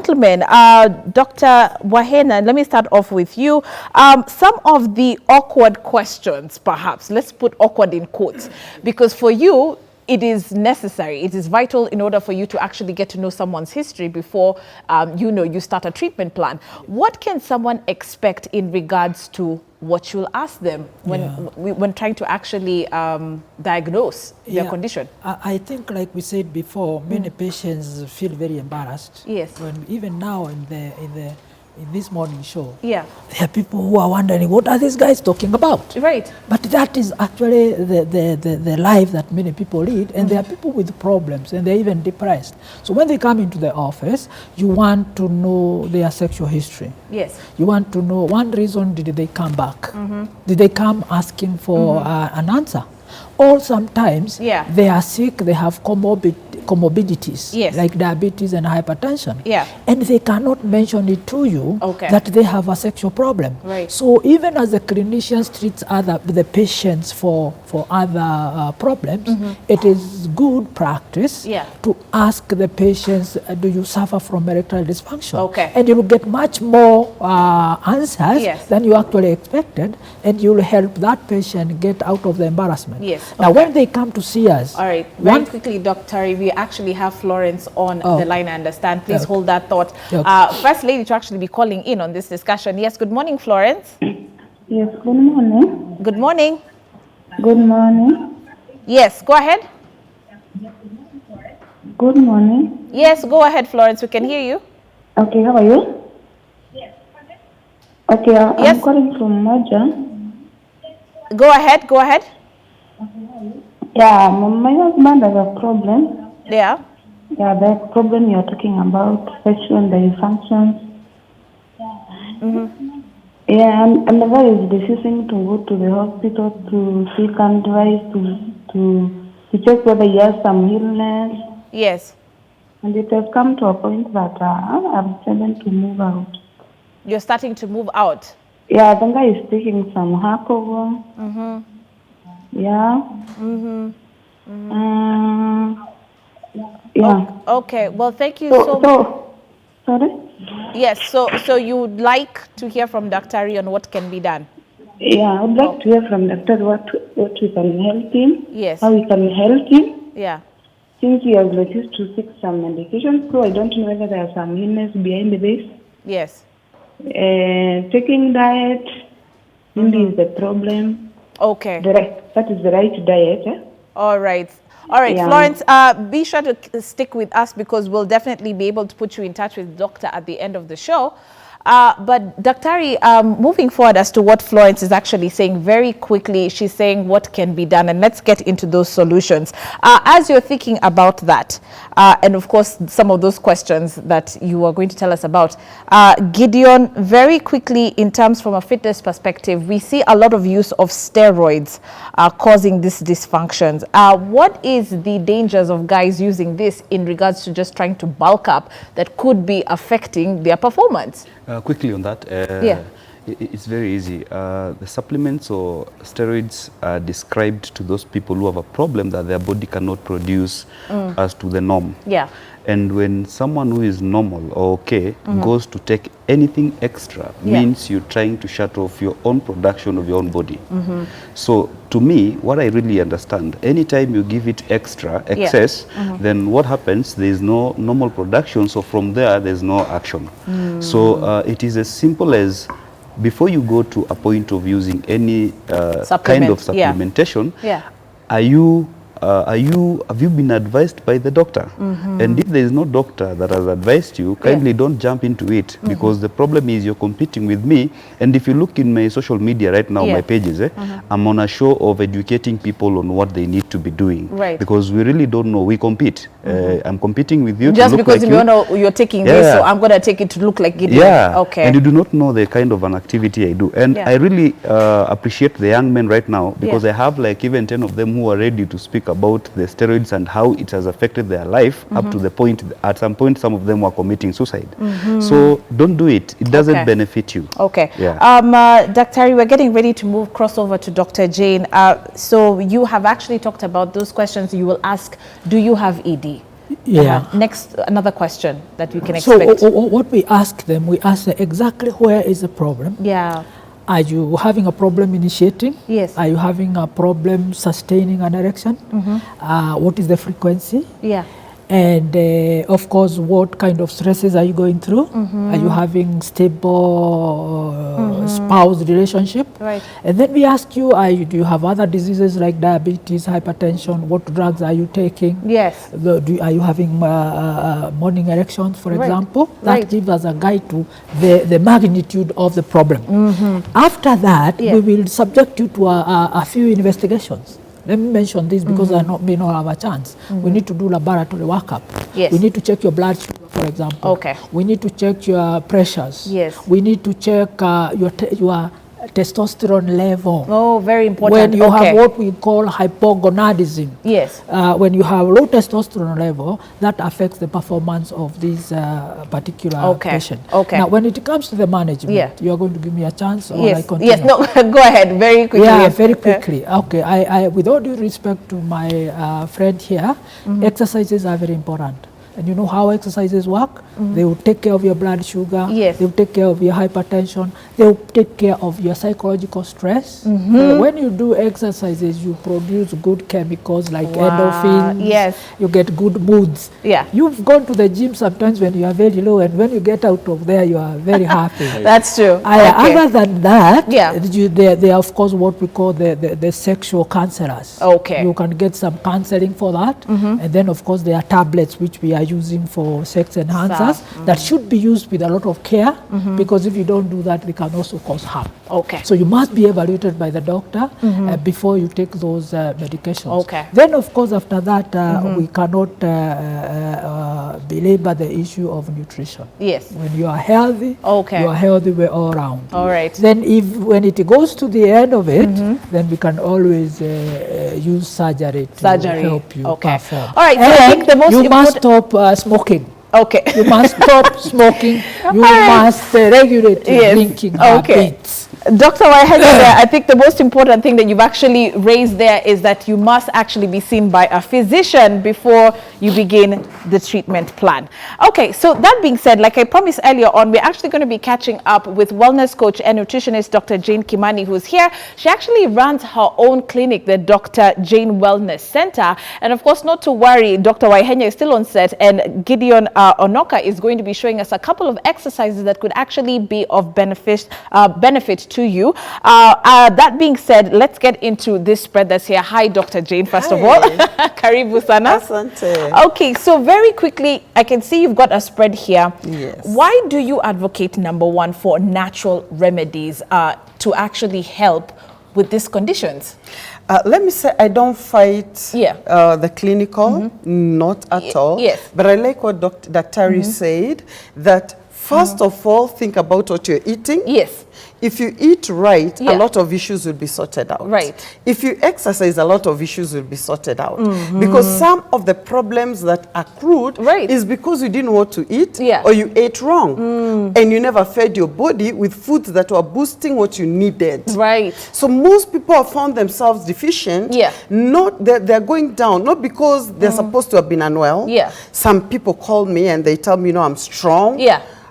gentlemen, Dr. Waihenya, let me start off with you. Some of the awkward questions, perhaps, let's put awkward in quotes, because for you, it is necessary, it is vital in order for you to actually get to know someone's history before, you start a treatment plan. What can someone expect in regards to what you'll ask them when trying to actually diagnose their condition? I think, like we said before, many patients feel very embarrassed. Yes. When even now in this morning show, there are people who are wondering, what are these guys talking about? Right. But that is actually the life that many people lead, and there are people with problems, and they're even depressed. So when they come into the office, you want to know their sexual history. Yes. You want to know, one reason did they come back? Did they come asking for an answer? Or sometimes they are sick, they have comorbidities, like diabetes and hypertension. And they cannot mention it to you that they have a sexual problem. Right. So even as the clinicians treats the patients for other problems, it is good practice to ask the patients, do you suffer from erectile dysfunction? And you will get much more answers than you actually expected, and you will help that patient get out of the embarrassment. Now, when they come to see us... All right. Very quickly, Dr. We actually have Florence on the line, I understand. Please hold that thought. First lady to actually be calling in on this discussion. Yes, good morning, Florence. Yes, good morning. Good morning. Good morning. Yes, go ahead. Good morning. Yes, go ahead, Florence. We can hear you. Okay, how are you? Okay, I'm calling from Moja. Go ahead, go ahead. Yeah, my husband has a problem. Yeah, that problem you're talking about, sexual dysfunctions. Yeah, and whenever he's refusing to go to the hospital to seek advice, to check whether he has some illness. Yes. And it has come to a point that I'm starting to move out. You're starting to move out? Yeah, the guy is taking some alcohol. Yeah. Okay. Well, thank you so much. Sorry? Yes. So you would like to hear from Dr. on what can be done? Yeah, I would like to hear from Dr. what we can help him. Yes. How we can help him. Yeah. Since he has refused to seek some medication, so I don't know whether there are some illness behind this. Yes. Taking diet is the problem. Okay. That is the right diet. All right. All right, Florence, be sure to stick with us because we'll definitely be able to put you in touch with the doctor at the end of the show. But Dr. Moving forward as to what Florence is actually saying very quickly, she's saying what can be done, and let's get into those solutions. As you're thinking about that, and of course, some of those questions that you are going to tell us about, Gideon, very quickly in terms from a fitness perspective, we see a lot of use of steroids causing these dysfunctions. What is the dangers of guys using this in regards to just trying to bulk up that could be affecting their performance? Quickly on that, it's very easy. The supplements or steroids are described to those people who have a problem that their body cannot produce as to the norm. Yeah. And when someone who is normal or okay goes to take anything extra, means you're trying to shut off your own production of your own body. So to me, what I really understand, anytime you give it excess, then what happens? There is no normal production. So from there, there's no action. So it is as simple as before you go to a point of using any kind of supplementation, have you been advised by the doctor? And if there is no doctor that has advised you, kindly don't jump into it, because the problem is you're competing with me. And if you look in my social media right now, my pages, I'm on a show of educating people on what they need to be doing. Because we really don't know. We compete. I'm competing with you. Just because you know you're taking this, so I'm going to take it to look like Gideon. Okay. And you do not know the kind of an activity I do. And I really appreciate the young men right now, because I have like even 10 of them who are ready to speak about the steroids and how it has affected their life up to the point, at some point, some of them were committing suicide. So don't do it. It doesn't benefit you. Okay. Dr. we're getting ready to cross over to Dr. Jane. So you have actually talked about those questions you will ask. Do you have ED? Yeah. Next, another question that we can expect. So what we ask them, we ask them exactly where is the problem. Yeah. Are you having a problem initiating? Yes. Are you having a problem sustaining an erection? What is the frequency? Yeah. And of course, what kind of stresses are you going through? Are you having stable spouse relationship? Right. And then we ask you, do you have other diseases like diabetes, hypertension? What drugs are you taking? Yes. Are you having morning erections, for example? That gives us a guide to the magnitude of the problem. After that, we will subject you to a few investigations. Let me mention this because I may not have a chance. We need to do laboratory workup. Yes. We need to check your blood sugar, for example. Okay. We need to check your pressures. Yes. We need to check your testosterone level. Oh, very important. When you have what we call hypogonadism. Yes. When you have low testosterone level, that affects the performance of this particular patient. Okay. Now, when it comes to the management, you are going to give me a chance, or I continue? Yes. No. Go ahead. Very quickly. Yeah, very quickly. Okay. I with all due respect to my friend here, exercises are very important. And you know how exercises work? They will take care of your blood sugar. Yes. They will take care of your hypertension. They will take care of your psychological stress. When you do exercises, you produce good chemicals like endorphins. Yes. You get good moods. Yeah. You've gone to the gym sometimes when you are very low, and when you get out of there, you are very happy. That's true. Other than that, Yeah. they are of course what we call the sexual counselors. Okay. You can get some counseling for that. And then of course there are tablets which we are using for sex enhancers that should be used with a lot of care, because if you don't do that, they can also cause harm. Okay. So you must be evaluated by the doctor before you take those medications. Okay. Then of course after that we cannot belabor the issue of nutrition. Yes. When you are healthy, you are healthy way all around. All right. Then when it goes to the end of it, then we can always use surgery to help you perform. All right. So I think the most you must stop smoking. Okay. You must stop smoking. You must regulate your drinking habits. Dr. Waihenya, I think the most important thing that you've actually raised there is that you must actually be seen by a physician before you begin the treatment plan. Okay, so that being said, like I promised earlier on, we're actually going to be catching up with wellness coach and nutritionist Dr. Jane Kimani, who's here. She actually runs her own clinic, the Dr. Jane Wellness Center. And of course, not to worry, Dr. Waihenya is still on set, and Gideon Onoka is going to be showing us a couple of exercises that could actually be of benefit to you. That being said, let's get into this spread that's here. Hi, Dr. Jane, first of all. Karibu sana. Asante. Okay, so very quickly, I can see you've got a spread here. Yes. Why do you advocate, number one, for natural remedies to actually help with these conditions? Let me say, I don't fight the clinical, not at all. Yes. But I like what Dr. Daktari said, that first of all, think about what you're eating. Yes. If you eat right, a lot of issues will be sorted out. Right. If you exercise, a lot of issues will be sorted out. Because some of the problems that accrued is because you didn't know what to eat or you ate wrong. And you never fed your body with foods that were boosting what you needed. Right. So most people have found themselves deficient. Not that they're going down, not because they're supposed to have been unwell. Some people call me and they tell me, you know, I'm strong.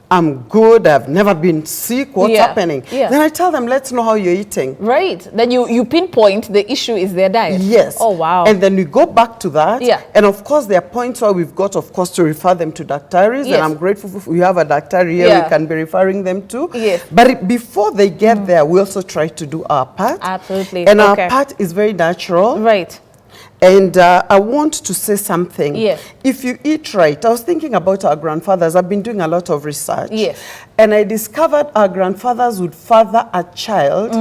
I'm good, I've never been sick, what's happening? Then I tell them, let's know how you're eating. Right. Then you pinpoint the issue is their diet. Yes. Oh, wow. And then we go back to that. And of course, there are points where we've got, of course, to refer them to Daktaris. And I'm grateful we have a Daktari here we can be referring them to. But before they get there, we also try to do our part. Absolutely. And our part is very natural. Right. And I want to say something. Yes. If you eat right, I was thinking about our grandfathers. I've been doing a lot of research. Yes. And I discovered our grandfathers would father a child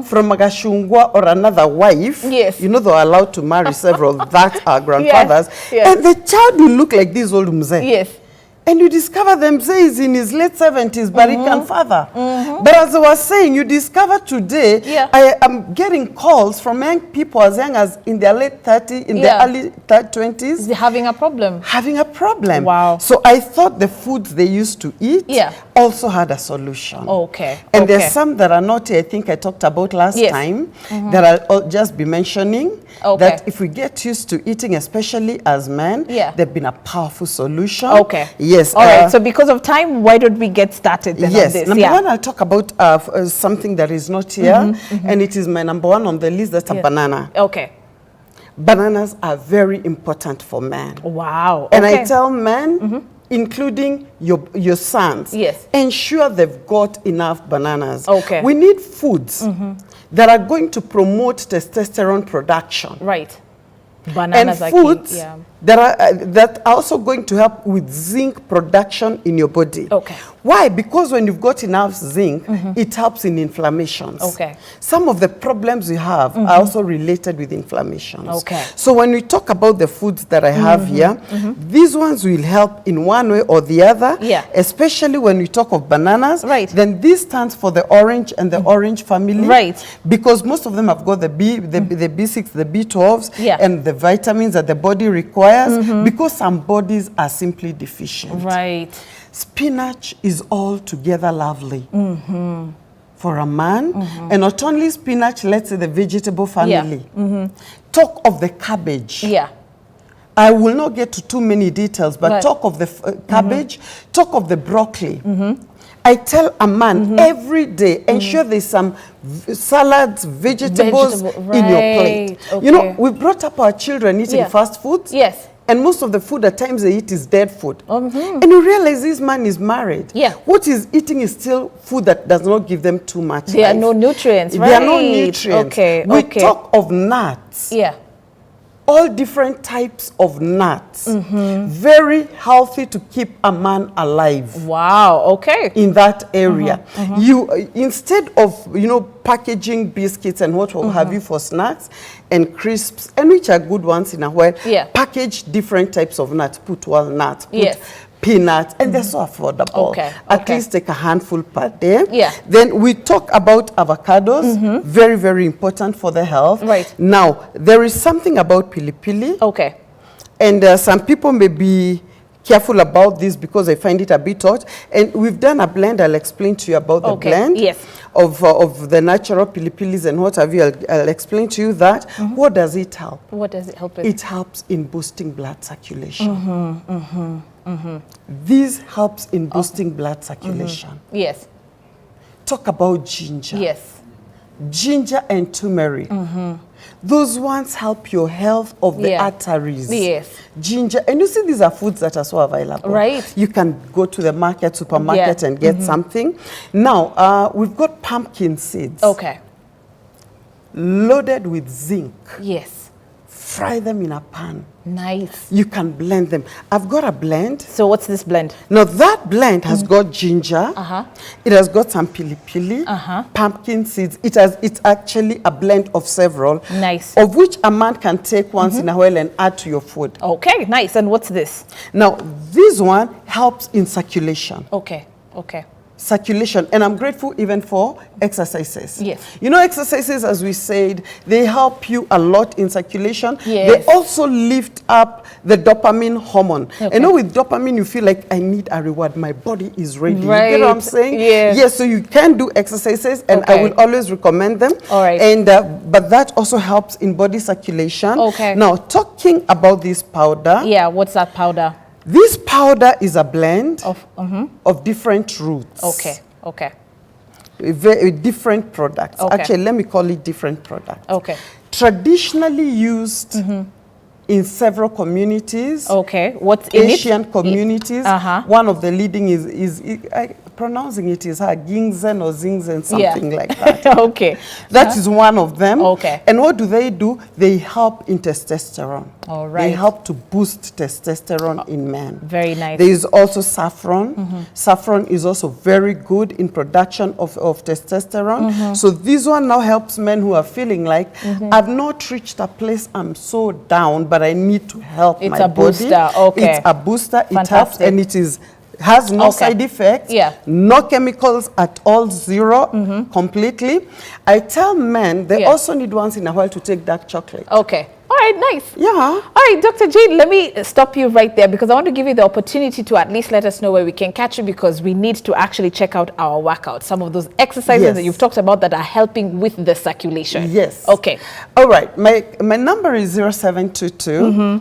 from a Gashungwa or another wife. Yes. You know, they were allowed to marry several. That's our grandfathers. Yes. And the child will look like this old mzee. Yes. And you discover them, say he's in his late 70s, but he can father. But as I was saying, you discover today, I am getting calls from young people as young as in their late 30s, in their early 20s. They're having a problem. Having a problem. Wow. So I thought the foods they used to eat also had a solution. Okay. And there's some that are not, I think I talked about last time, that I'll just be mentioning. That if we get used to eating, especially as men, they've been a powerful solution. Okay. Yes. All right. So because of time, why don't we get started then on this? Number one, I'll talk about something that is not here, and it is my number one on the list. That's a banana. Okay. Bananas are very important for men. Wow. And I tell men, including your sons, ensure they've got enough bananas. Okay. We need foods that are going to promote testosterone production. Right. Bananas and foods that are also going to help with zinc production in your body. Okay. Why? Because when you've got enough zinc, it helps in inflammations. Okay. Some of the problems you have are also related with inflammations. Okay. So when we talk about the foods that I have here, these ones will help in one way or the other. Yeah. Especially when we talk of bananas. Right. Then this stands for the orange and the orange family. Right. Because most of them have got the B6, the B12s, and the vitamins that the body requires. Because some bodies are simply deficient. Right. Spinach is altogether lovely for a man. And not only spinach, let's say the vegetable family. Talk of the cabbage. Yeah. I will not get to too many details, but talk of the cabbage, talk of the broccoli. I tell a man every day, ensure there's some salads, vegetables in your plate. Okay. You know, we brought up our children eating fast foods. Yes. And most of the food at times they eat is dead food. And you realize this man is married. Yeah. What he's eating is still food that does not give them too much. There are no nutrients, right? There are no nutrients. Okay. We talk of nuts. Yeah. All different types of nuts. Very healthy to keep a man alive. Wow, okay. In that area. You, instead of, you know, packaging biscuits and what will have you for snacks and crisps, and which are good ones in a while, package different types of nuts. Put walnuts, put peanuts, and they're so affordable. Okay. At least take a handful per day. Yeah. Then we talk about avocados, very, very important for the health. Right. Now, there is something about pili-pili. Okay. And some people may be careful about this because I find it a bit hot. And we've done a blend. I'll explain to you about the blend of the natural pili-pilis and what have you. I'll explain to you that. What does it help? What does it help with? It helps in boosting blood circulation. This helps in boosting blood circulation. Yes. Talk about ginger. Yes. Ginger and turmeric. Those ones help your health of the arteries. Yes. Ginger. And you see, these are foods that are so available. Right. You can go to the market, supermarket, and get something. Now, we've got pumpkin seeds. Okay. Loaded with zinc. Yes. Fry them in a pan. Nice. You can blend them. I've got a blend. So what's this blend? Now that blend has got ginger. It has got some pili-pili, pumpkin seeds. It's actually a blend of several. Nice. Of which a man can take once in a while and add to your food. Okay, nice. And what's this? Now this one helps in circulation. Okay, okay. Circulation, and I'm grateful even for exercises. Yes. You know, exercises, as we said, they help you a lot in circulation. Yes. They also lift up the dopamine hormone. Okay. I know with dopamine, you feel like I need a reward. My body is ready. Right. You get what I'm saying? Yes. Yes, so you can do exercises, and I will always recommend them. All right. And, but that also helps in body circulation. Okay. Now, talking about this powder. Yeah, what's that powder? This powder is a blend of different roots. Okay, okay. Very different products. Okay. Actually, let me call it different products. Okay. Traditionally used in several communities. Okay. What's in Asian communities. One of the leading is pronouncing it is ginseng or zingzen, something like that. Okay. That is one of them. Okay. And what do? They help in testosterone. All right. They help to boost testosterone in men. Very nice. There is also saffron. Saffron is also very good in production of testosterone. So this one now helps men who are feeling like, I've not reached a place I'm so down, but I need to help my body. It's a booster, okay. It's a booster, Fantastic. it helps, and it has no side effects, no chemicals at all, zero, completely. I tell men they also need once in a while to take dark chocolate. Okay. All right, nice. Yeah. All right, Dr. Jane, let me stop you right there because I want to give you the opportunity to at least let us know where we can catch you because we need to actually check out our workout. Some of those exercises that you've talked about that are helping with the circulation. Yes. Okay. All right. My number is 0722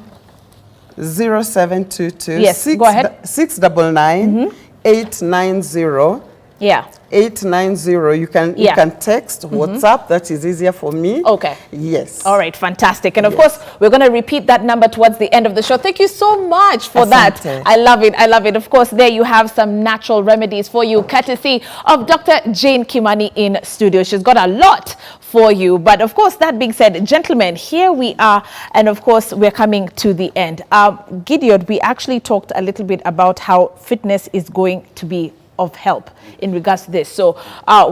0722 yes, go ahead. 699 890. Yeah. 890. You can text, WhatsApp. That is easier for me. Okay. Yes. All right. Fantastic. And of course, we're going to repeat that number towards the end of the show. Thank you so much for that. I love it. I love it. Of course, there you have some natural remedies for you, courtesy of Dr. Jane Kimani in studio. She's got a lot for you. But of course, that being said, gentlemen, here we are. And of course, we're coming to the end. Gideon, we actually talked a little bit about how fitness is going to be of help in regards to this. So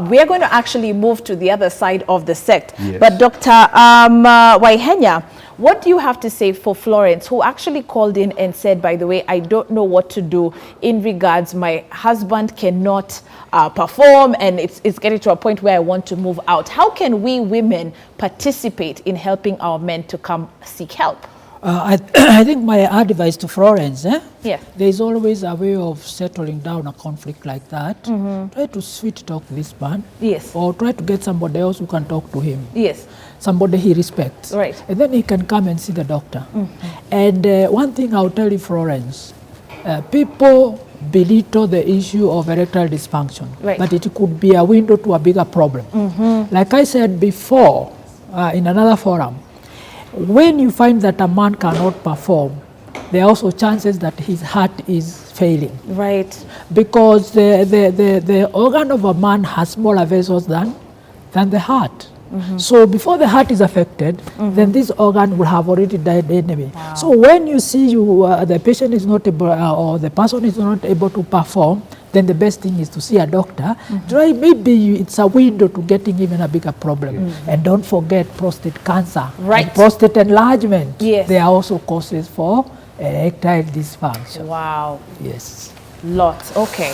we're going to actually move to the other side of the sect. Yes. But Dr. Waihenya, what do you have to say for Florence, who actually called in and said, by the way, I don't know what to do in regards, my husband cannot perform and it's getting to a point where I want to move out. How can we women participate in helping our men to come seek help? I think my advice to Florence, there is always a way of settling down a conflict like that. Try to sweet talk this man. Yes. Or try to get somebody else who can talk to him. Yes. Somebody he respects. Right. And then he can come and see the doctor. And one thing I'll tell you, Florence, people belittle the issue of erectile dysfunction. Right. But it could be a window to a bigger problem. Like I said before in another forum, when you find that a man cannot perform, there are also chances that his heart is failing. Right. Because the organ of a man has smaller vessels than the heart. So before the heart is affected, then this organ will have already died anyway. Wow. So when you see the patient is not able or the person is not able to perform, then the best thing is to see a doctor. Try, maybe it's a window to getting even a bigger problem. And don't forget prostate cancer, and prostate enlargement. Yes. They are also causes for erectile dysfunction. Wow. Yes. Lots. Okay.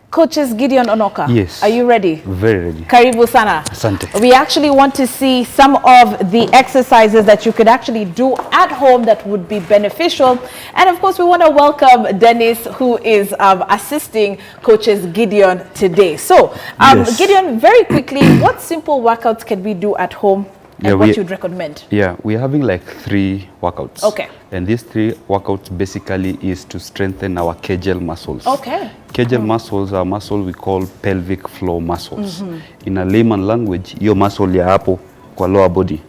Coaches Gideon, Onoka. Yes. Are you ready? Very ready. Karibu sana. Asante. We actually want to see some of the exercises that you could actually do at home that would be beneficial. And of course, we want to welcome Dennis, who is assisting Coaches Gideon today. So, Gideon, very quickly, what simple workouts can we do at home? And what you'd recommend? Yeah, we're having like 3 workouts. Okay. And these 3 workouts basically is to strengthen our Kegel muscles. Okay. Kegel muscles are muscle we call pelvic floor muscles. In a layman language, your muscle ya hapo kwa lower body.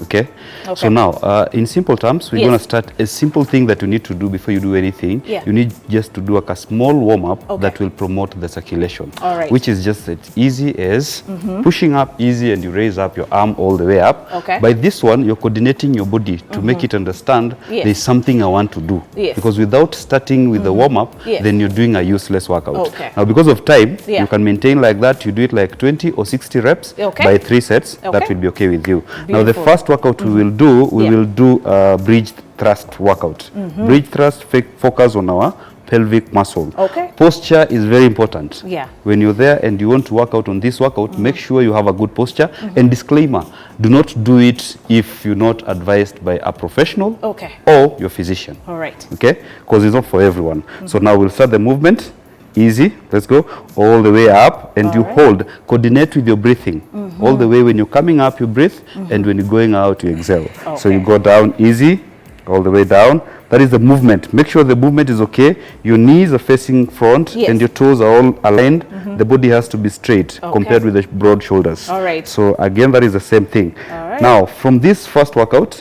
Okay? So now, in simple terms, we're going to start a simple thing that you need to do before you do anything. You need just to do a small warm-up that will promote the circulation. Which is just as easy as pushing up easy and you raise up your arm all the way up. By this one, you're coordinating your body to make it understand there's something I want to do. Because without starting with the warm-up, then you're doing a useless workout. Now, because of time, you can maintain like that. You do it like 20 or 60 reps by 3 sets. That will be okay with you. Now, the first workout we will do bridge thrust workout. Bridge thrust focus on our pelvic muscle. Posture is very important. When you're there and you want to work out on this workout, make sure you have a good posture. And disclaimer, do not do it if you're not advised by a professional or your physician. Okay? Because it's not for everyone. So now we'll start the movement. Easy, let's go all the way up, and you hold, coordinate with your breathing. All the way when you're coming up, you breathe, and when you're going out, you exhale. So you go down easy, all the way down. That is the movement. Make sure the movement is okay. Your knees are facing front, and your toes are all aligned. The body has to be straight compared with the broad shoulders. So again, that is the same thing. Now, from this first workout,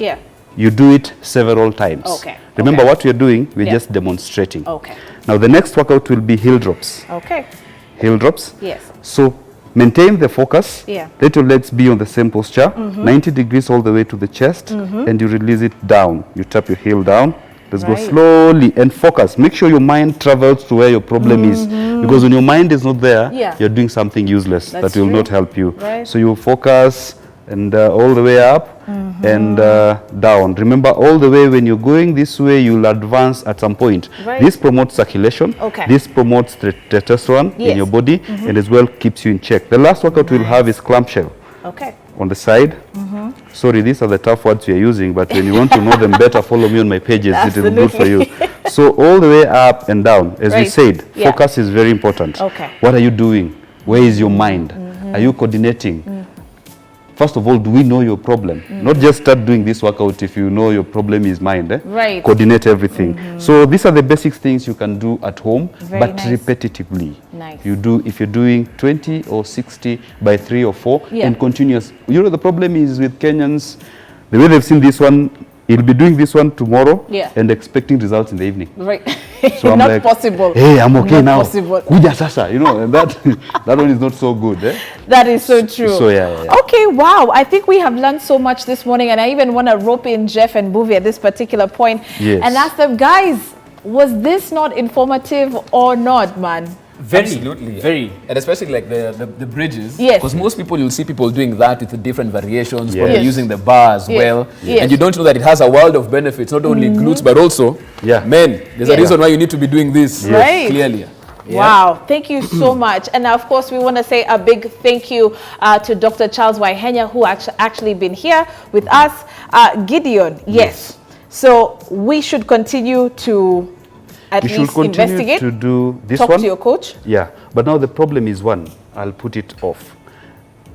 you do it several times. Remember what we're doing, we're just demonstrating. Now the next workout will be heel drops. Heel drops. So maintain the focus. Let your legs be on the same posture, 90 degrees all the way to the chest, and you release it down. You tap your heel down. Let's go slowly and focus. Make sure your mind travels to where your problem is. Because when your mind is not there, you're doing something useless that will not help you. So you focus and all the way up and down. Remember, all the way when you're going this way, you'll advance at some point. Right. This promotes circulation. Okay. This promotes testosterone in your body and as well keeps you in check. The last workout we'll have is clamshell. Okay. On the side. Sorry, these are the tough words we are using, but when you want to know them better, follow me on my pages. It is good for you. So all the way up and down, as we said, focus is very important. Okay. What are you doing? Where is your mind? Are you coordinating? First of all, do we know your problem? Not just start doing this workout if you know your problem is mind. Right. Coordinate everything. So these are the basic things you can do at home, but repetitively. Nice. You do, if you're doing 20 or 60 by 3 or 4 and continuous. You know, the problem is with Kenyans, the way they've seen this one, he'll be doing this one tomorrow and expecting results in the evening. Right. So I'm not like, possible. hey, I'm okay not now. Possible. Kuja sasa, you know, and that one is not so good. That is so true. So yeah. Okay, wow. I think we have learned so much this morning, and I even want to rope in Jeff and Buvi at this particular point and ask them, guys, was this not informative or not, man? Very, absolutely. Very. And especially like the bridges. Yes. Because most people, you'll see people doing that with the different variations, probably using the bar as well. Yes. And you don't know that it has a world of benefits, not only glutes, but also men. There's a reason why you need to be doing this clearly. Wow, thank you so much. And of course, we want to say a big thank you to Dr. Charles Waihenya, who actually been here with us. Gideon, yes. So we should continue to at least investigate, to do this talk one. to your coach. Yeah, but now the problem is one, I'll put it off.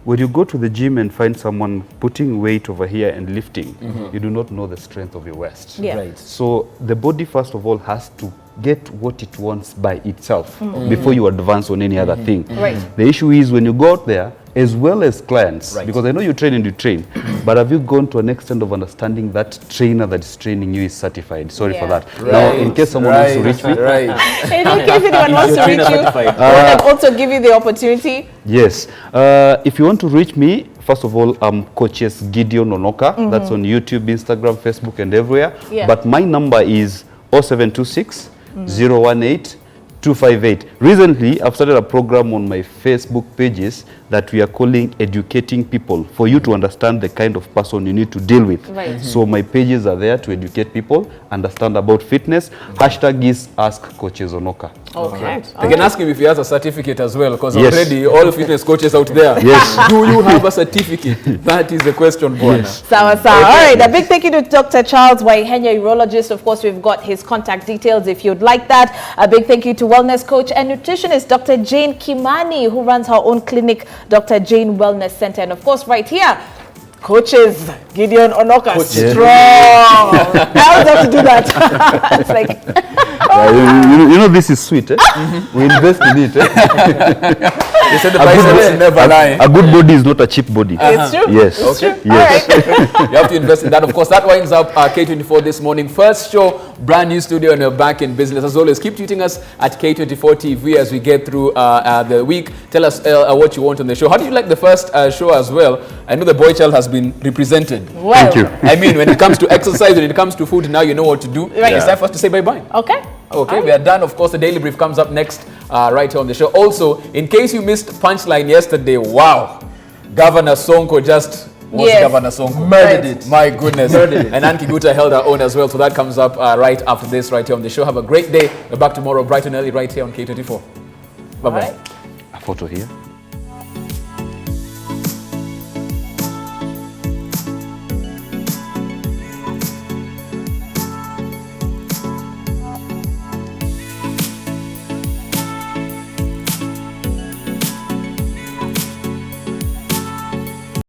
When you go to the gym and find someone putting weight over here and lifting, you do not know the strength of your waist. Yeah. Right. So the body, first of all, has to get what it wants by itself before you advance on any other thing. Right. The issue is when you go out there, as well as clients, because I know you train and you train, but have you gone to an extent of understanding that trainer that is training you is certified? Sorry for that. Now, in case someone wants to reach me. In case anyone wants to reach you, I will also give you the opportunity. Yes. If you want to reach me, first of all, I'm coaches Gideon Onoka. That's on YouTube, Instagram, Facebook, and everywhere. But my number is 0726 018 258. Recently, I've started a program on my Facebook pages that we are calling Educating People, for you to understand the kind of person you need to deal with. Right. So my pages are there to educate people, understand about fitness. Hashtag is Ask Coaches Onoka. Okay. They can ask him if he has a certificate as well, because already all fitness coaches out there, do you have a certificate? That is the question, Bwana. Sawa. All right, a big thank you to Dr. Charles Waihenya, urologist. Of course, we've got his contact details if you'd like that. A big thank you to wellness coach and nutritionist Dr. Jane Kimani, who runs her own clinic, Dr. Jane Wellness Center. And of course, right here, coaches Gideon Onoka. Strong. I always have to do that. It's like, you know, this is sweet. We invest in it. They said the biceps never lie. A good body is not a cheap body. It's true. Yes. It's true. Yes. All right. You have to invest in that. Of course, that winds up K24 this morning. First show, brand new studio, and we're back in business. As always, keep tweeting us at K24 TV as we get through the week. Tell us what you want on the show. How did you like the first show as well? I know the boy child has been represented. Well, thank you. I mean, when it comes to exercise, when it comes to food, now you know what to do. Right. It's time for us to say bye-bye. Okay. Okay, we are done. Of course, the Daily Brief comes up next right here on the show. Also, in case you missed Punchline yesterday, wow, Governor Sonko just was Governor Sonko. Murdered it. My goodness. Murdered it. And Anki Guta held her own as well. So that comes up right after this right here on the show. Have a great day. We're back tomorrow bright and early right here on K24. Bye-bye. A photo here.